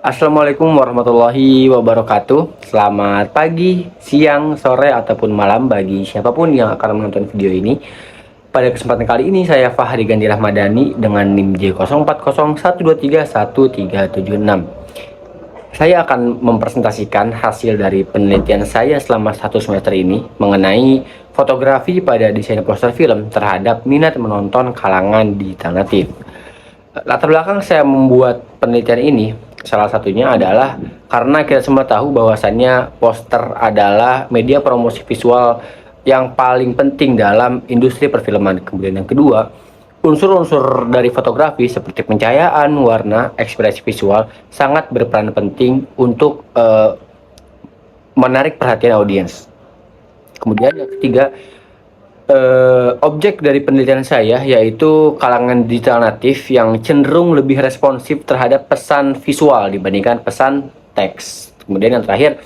Assalamualaikum warahmatullahi wabarakatuh. Selamat pagi, siang, sore, ataupun malam bagi siapapun yang akan menonton video ini. Pada kesempatan kali ini saya Fahri Gandhi Rahmadani dengan NIM J0401311376. Saya akan mempresentasikan hasil dari penelitian saya selama 1 semester ini mengenai fotografi pada desain poster film terhadap minat menonton kalangan digital natif. Latar belakang saya membuat penelitian ini salah satunya adalah karena kita semua tahu bahwasannya poster adalah media promosi visual yang paling penting dalam industri perfilman. Kemudian yang kedua, unsur-unsur dari fotografi seperti pencahayaan, warna, ekspresi visual sangat berperan penting untuk menarik perhatian audiens. Kemudian yang ketiga, objek dari penelitian saya yaitu kalangan digital natif yang cenderung lebih responsif terhadap pesan visual dibandingkan pesan teks. Kemudian yang terakhir,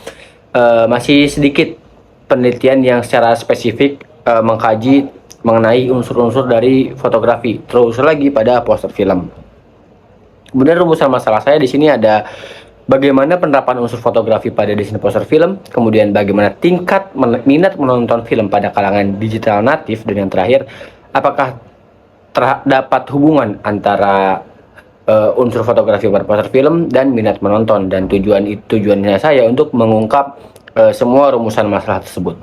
masih sedikit penelitian yang secara spesifik mengkaji mengenai unsur-unsur dari fotografi, terus lagi pada poster film. Kemudian rumusan masalah saya di sini ada bagaimana penerapan unsur fotografi pada desain poster film, kemudian bagaimana tingkat minat menonton film pada kalangan digital natif, dan yang terakhir, apakah terdapat hubungan antara unsur fotografi pada poster film dan minat menonton, dan tujuannya saya untuk mengungkap semua rumusan masalah tersebut.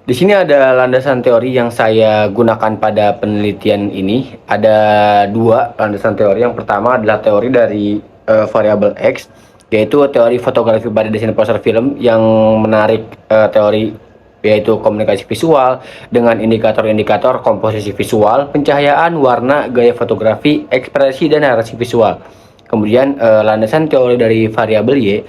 Di sini ada landasan teori yang saya gunakan pada penelitian ini. Ada dua landasan teori. Yang pertama adalah teori dari variabel X, yaitu teori fotografi pada desain poster film yang menarik teori yaitu komunikasi visual dengan indikator-indikator komposisi visual, pencahayaan, warna, gaya fotografi, ekspresi, dan narasi visual. Kemudian landasan teori dari variabel Y,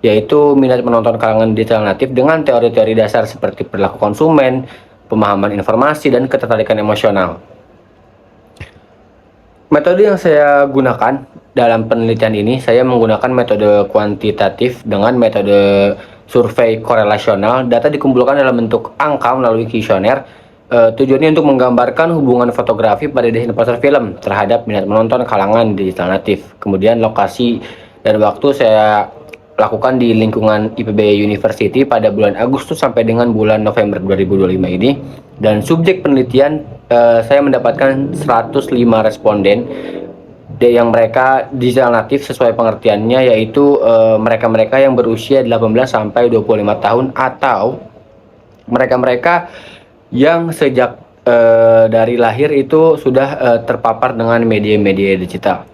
yaitu minat menonton kalangan digital natif dengan teori-teori dasar seperti perilaku konsumen, pemahaman informasi, dan ketertarikan emosional. Metode yang saya gunakan dalam penelitian ini, saya menggunakan metode kuantitatif dengan metode survei korelasional. Data dikumpulkan dalam bentuk angka melalui kuesioner. Tujuannya untuk menggambarkan hubungan fotografi pada desain poster film terhadap minat menonton kalangan digital natif. Kemudian lokasi dan waktu saya lakukan di lingkungan IPB University pada bulan Agustus sampai dengan bulan November 2025 ini, dan subjek penelitian saya mendapatkan 105 responden yang mereka digital natif sesuai pengertiannya, yaitu mereka-mereka yang berusia 18 sampai 25 tahun atau mereka-mereka yang sejak dari lahir itu sudah terpapar dengan media-media digital.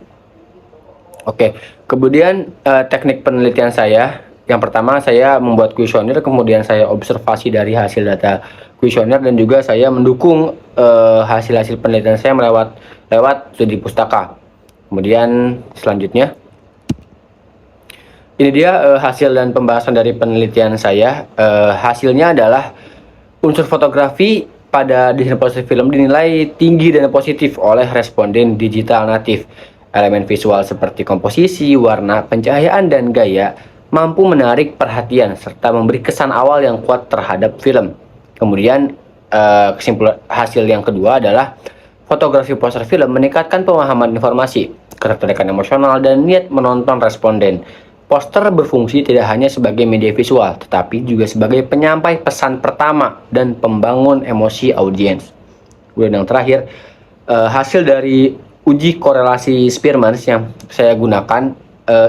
Oke, kemudian teknik penelitian saya, yang pertama saya membuat kuesioner, kemudian saya observasi dari hasil data kuesioner, dan juga saya mendukung hasil-hasil penelitian saya lewat studi pustaka. Kemudian selanjutnya, ini dia hasil dan pembahasan dari penelitian saya. Hasilnya adalah unsur fotografi pada desain poster film dinilai tinggi dan positif oleh responden digital natif. Elemen visual seperti komposisi, warna, pencahayaan, dan gaya mampu menarik perhatian serta memberi kesan awal yang kuat terhadap film. Kemudian kesimpulan hasil yang kedua adalah fotografi poster film meningkatkan pemahaman informasi, ketertarikan emosional, dan niat menonton responden. Poster berfungsi tidak hanya sebagai media visual, tetapi juga sebagai penyampai pesan pertama dan pembangun emosi audiens. Kemudian yang terakhir, hasil dari uji korelasi Spearman yang saya gunakan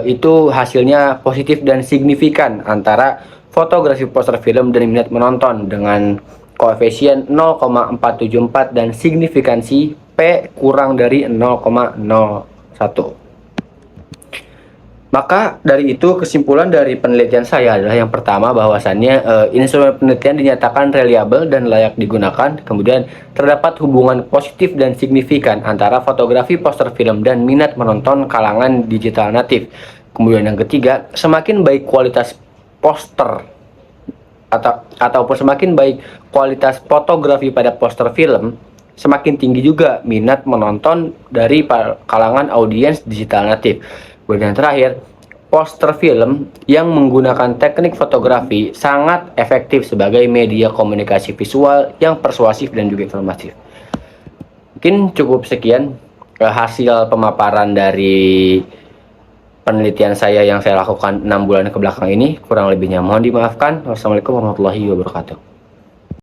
itu hasilnya positif dan signifikan antara fotografi poster film dan minat menonton dengan koefisien 0,474 dan signifikansi P kurang dari 0,01. Maka dari itu kesimpulan dari penelitian saya adalah yang pertama bahwasannya instrumen penelitian dinyatakan reliabel dan layak digunakan. Kemudian terdapat hubungan positif dan signifikan antara fotografi poster film dan minat menonton kalangan digital natif. Kemudian yang ketiga, semakin baik kualitas poster ataupun semakin baik kualitas fotografi pada poster film, semakin tinggi juga minat menonton dari kalangan audiens digital natif. Dan yang terakhir, poster film yang menggunakan teknik fotografi sangat efektif sebagai media komunikasi visual yang persuasif dan juga informatif. Mungkin cukup sekian hasil pemaparan dari penelitian saya yang saya lakukan 6 bulan ke belakang ini. Kurang lebihnya mohon dimaafkan. Wassalamualaikum warahmatullahi wabarakatuh.